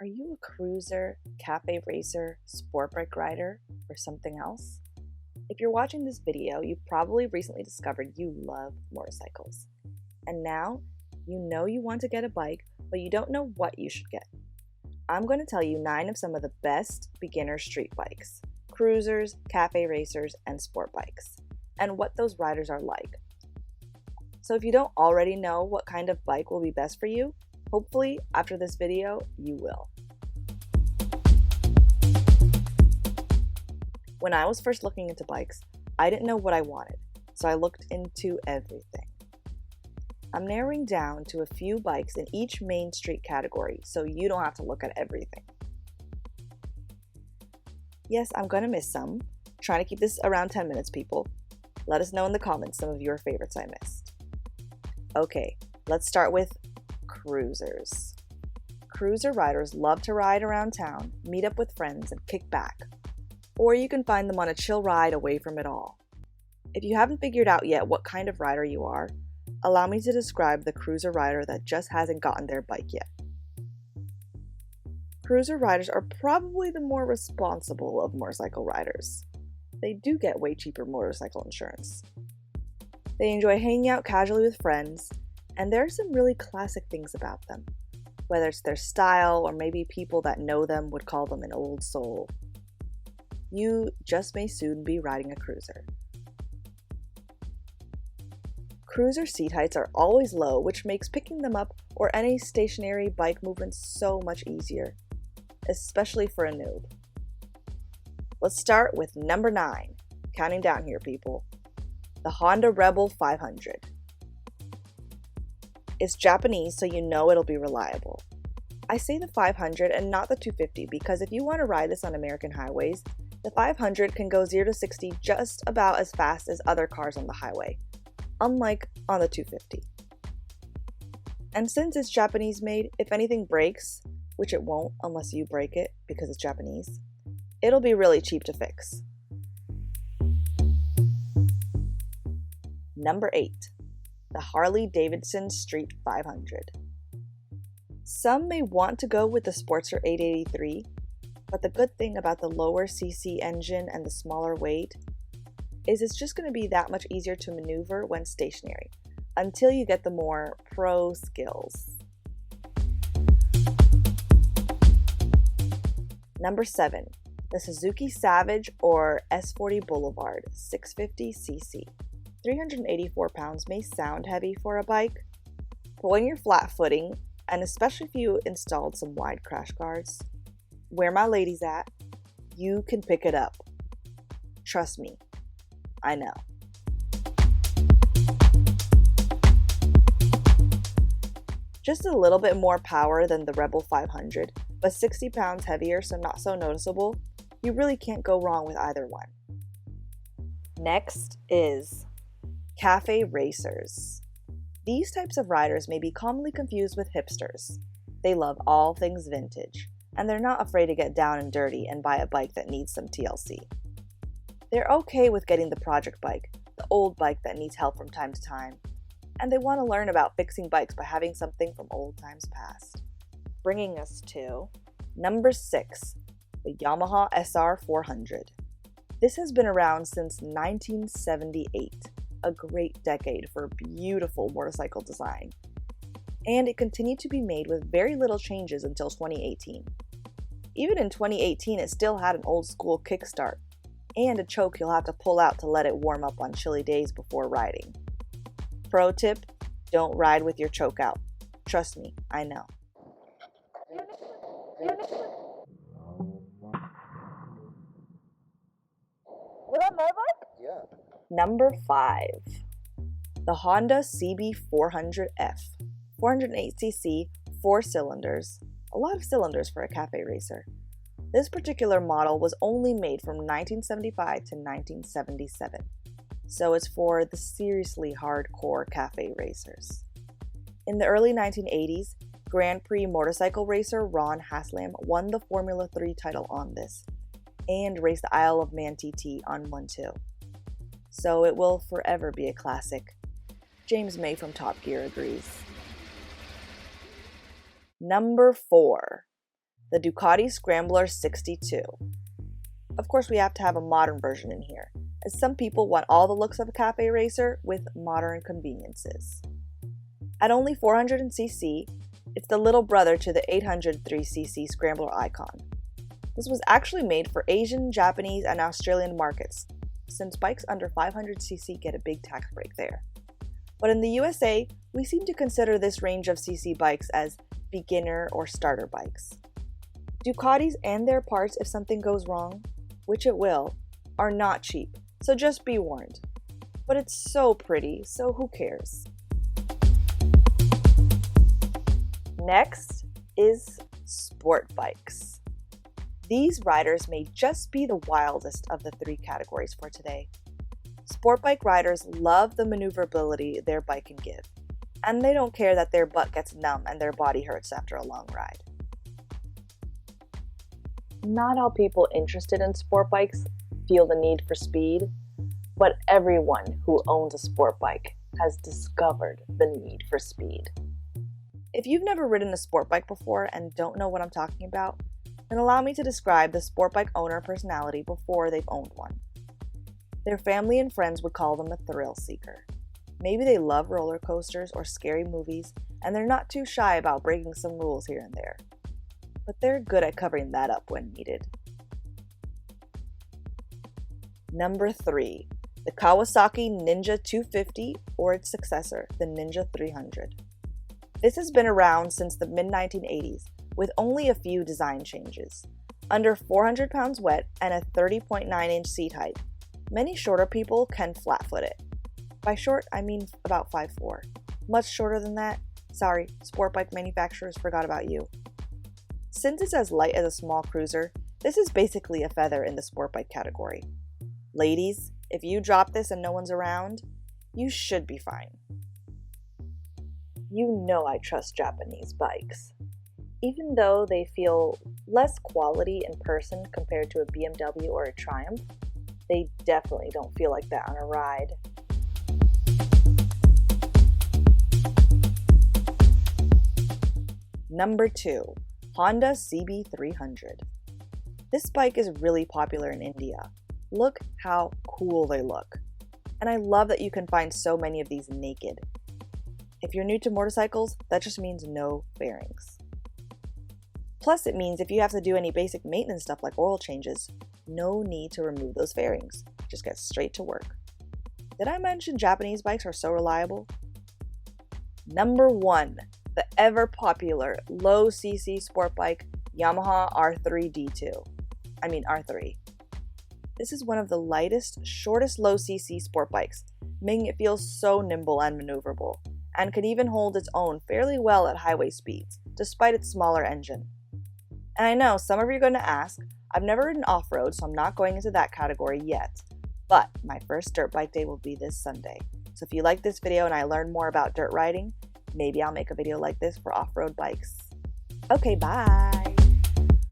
Are you a cruiser, cafe racer, sport bike rider, or something else? If you're watching this video, you probably recently discovered you love motorcycles. And now, you know you want to get a bike, but you don't know what you should get. I'm going to tell you 9 of some of the best beginner street bikes, cruisers, cafe racers, and sport bikes, and what those riders are like. So if you don't already know what kind of bike will be best for you, hopefully after this video, you will. When I was first looking into bikes, I didn't know what I wanted, so I looked into everything. I'm narrowing down to a few bikes in each main street category, so you don't have to look at everything. Yes, I'm gonna miss some. Trying to keep this around 10 minutes, people. Let us know in the comments some of your favorites I missed. Okay, let's start with cruisers. Cruiser riders love to ride around town, meet up with friends, and kick back. Or you can find them on a chill ride away from it all. If you haven't figured out yet what kind of rider you are, allow me to describe the cruiser rider that just hasn't gotten their bike yet. Cruiser riders are probably the more responsible of motorcycle riders. They do get way cheaper motorcycle insurance. They enjoy hanging out casually with friends, and there are some really classic things about them, whether it's their style or maybe people that know them would call them an old soul. You just may soon be riding a cruiser. Cruiser seat heights are always low, which makes picking them up or any stationary bike movement so much easier, especially for a noob. Let's start with number 9. Counting down here, people. The Honda Rebel 500. It's Japanese, so you know it'll be reliable. I say the 500 and not the 250 because if you want to ride this on American highways, the 500 can go 0 to 60 just about as fast as other cars on the highway, unlike on the 250. And since it's Japanese made, if anything breaks, which it won't unless you break it because it's Japanese, it'll be really cheap to fix. Number 8. The Harley-Davidson Street 500. Some may want to go with the Sportster 883, but the good thing about the lower cc engine and the smaller weight is it's just going to be that much easier to maneuver when stationary, until you get the more pro skills. Number 7. The Suzuki Savage or S40 Boulevard 650cc. 384 pounds may sound heavy for a bike, but when you're flat footing, and especially if you installed some wide crash guards, where my lady's at, you can pick it up. Trust me, I know. Just a little bit more power than the Rebel 500, but 60 pounds heavier, so not so noticeable. You really can't go wrong with either one. Next is cafe racers. These types of riders may be commonly confused with hipsters. They love all things vintage, and they're not afraid to get down and dirty and buy a bike that needs some TLC. They're okay with getting the project bike, the old bike that needs help from time to time, and they want to learn about fixing bikes by having something from old times past. Bringing us to number 6, the Yamaha SR 400. This has been around since 1978, a great decade for beautiful motorcycle design, and it continued to be made with very little changes until 2018. Even in 2018, it still had an old school kickstart and a choke you'll have to pull out to let it warm up on chilly days before riding. Pro tip, don't ride with your choke out. Trust me, I know. Was that my bike? Yeah. Number 5. The Honda CB400F. 408cc, 4 cylinders. A lot of cylinders for a cafe racer. This particular model was only made from 1975 to 1977, so it's for the seriously hardcore cafe racers. In the early 1980s, Grand Prix motorcycle racer Ron Haslam won the Formula 3 title on this, and raced the Isle of Man TT on one too. So it will forever be a classic. James May from Top Gear agrees. Number 4. the Ducati Scrambler 62. Of course, we have to have a modern version in here, as some people want all the looks of a cafe racer with modern conveniences. At only 400cc, it's the little brother to the 803cc Scrambler icon. This was actually made for Asian, Japanese, and Australian markets, since bikes under 500cc get a big tax break there. But in the USA, we seem to consider this range of cc bikes as beginner or starter bikes. Ducatis and their parts, if something goes wrong, which it will, are not cheap, so just be warned. But it's so pretty, so who cares? Next is sport bikes. These riders may just be the wildest of the three categories for today. Sport bike riders love the maneuverability their bike can give, and they don't care that their butt gets numb and their body hurts after a long ride. Not all people interested in sport bikes feel the need for speed, but everyone who owns a sport bike has discovered the need for speed. If you've never ridden a sport bike before and don't know what I'm talking about, then allow me to describe the sport bike owner personality before they've owned one. Their family and friends would call them a thrill seeker. Maybe they love roller coasters or scary movies, and they're not too shy about breaking some rules here and there. But they're good at covering that up when needed. Number 3, the Kawasaki Ninja 250 or its successor, the Ninja 300. This has been around since the mid-1980s with only a few design changes. Under 400 pounds wet and a 30.9-inch seat height, many shorter people can flat-foot it. By short, I mean about 5'4". Much shorter than that? Sorry, sport bike manufacturers forgot about you. Since it's as light as a small cruiser, this is basically a feather in the sport bike category. Ladies, if you drop this and no one's around, you should be fine. You know I trust Japanese bikes. Even though they feel less quality in person compared to a BMW or a Triumph, they definitely don't feel like that on a ride. Number 2, Honda CB300. This bike is really popular in India. Look how cool they look. And I love that you can find so many of these naked. If you're new to motorcycles, that just means no bearings. Plus, it means if you have to do any basic maintenance stuff like oil changes, no need to remove those fairings. Just get straight to work. Did I mention Japanese bikes are so reliable? Number 1, the ever popular low cc sport bike Yamaha R3 D2. R3. This is one of the lightest, shortest low cc sport bikes, making it feel so nimble and maneuverable, and can even hold its own fairly well at highway speeds, despite its smaller engine. And I know some of you are going to ask, I've never ridden off-road, so I'm not going into that category yet, but my first dirt bike day will be this Sunday. So if you like this video and I learn more about dirt riding, maybe I'll make a video like this for off-road bikes. Okay, bye!